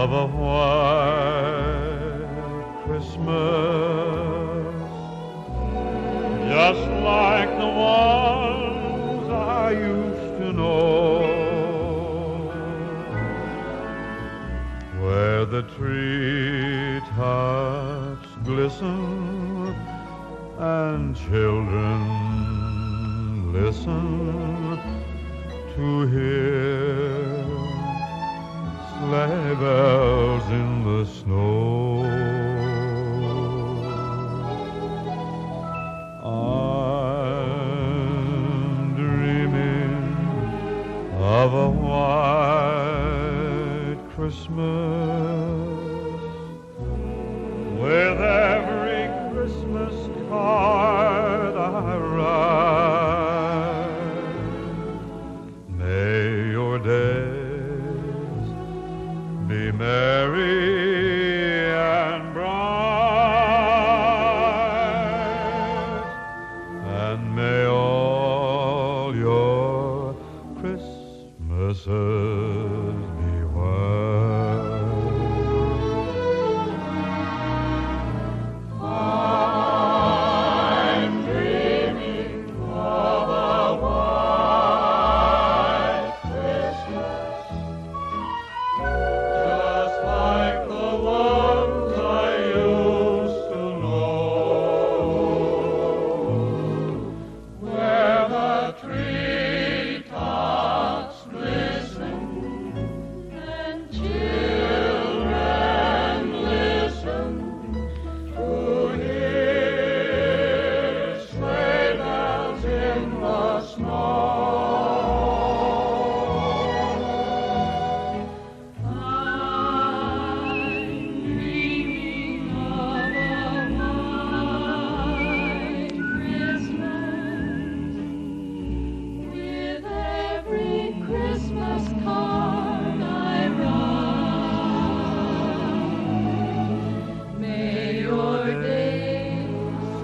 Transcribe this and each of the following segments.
of a white Christmas, just like the ones I used to know, where the treetops glisten and children listen to hear sleigh bells in the snow. I'm dreaming of a white Christmas, with every Christmas card I write. May your days be merry and bright, and may all your Christmases be white. I'm dreaming of a white Christmas, just like the ones I used to know, where the treetops glisten and children listen to hear sleigh bells in the snow. I'm dreaming of a white Christmas, with every Christmas card I write. May your days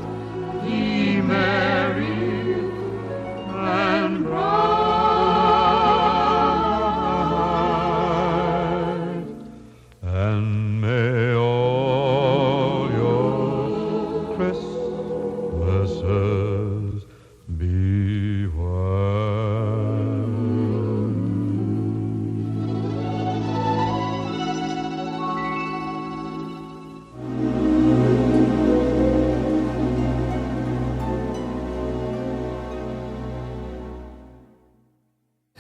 be merry and bright, and may all your Christmases be white.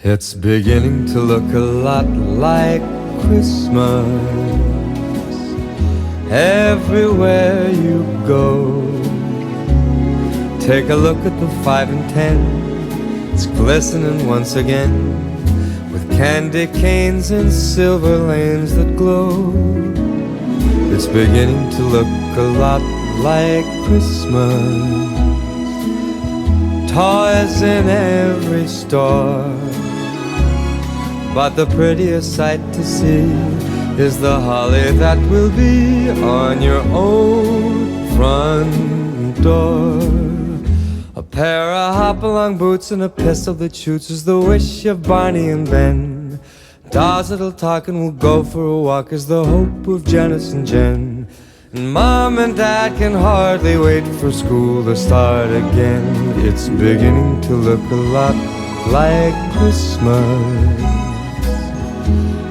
It's beginning to look a lot like Christmas everywhere you go. Take a look at the 5 and 10, it's glistening once again, with candy canes and silver lanes that glow. It's beginning to look a lot like Christmas, toys in every store. But the prettiest sight to see is the holly that will be on your own front door. A pair of hop-along boots and a pistol that shoots is the wish of Barney and Ben. Dolls that'll talk and will go for a walk is the hope of Janice and Jen. And Mom and Dad can hardly wait for school to start again. It's beginning to look a lot like Christmas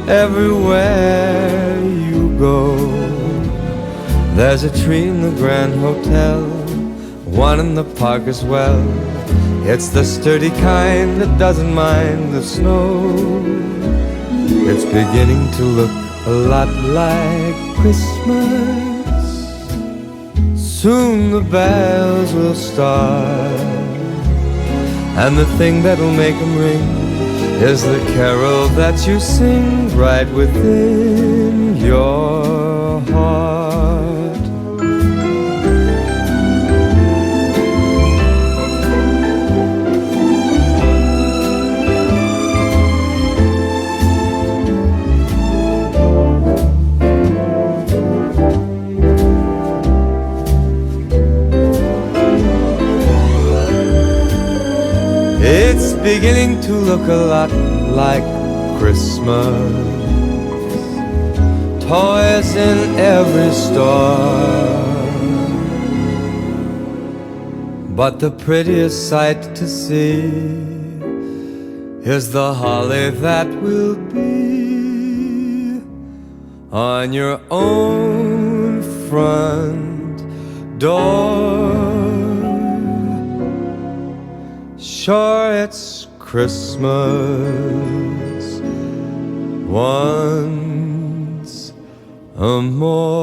everywhere you go. There's a tree in the Grand Hotel, one in the park as well. It's the sturdy kind that doesn't mind the snow. It's beginning to look a lot like Christmas. Soon the bells will start, and the thing that'll make them ring is the carol that you sing right within your heart. It's beginning to look a lot like Christmas. toys in every store. But the prettiest sight to see is the holly that will be on your own front door. Sure, it's Christmas once more.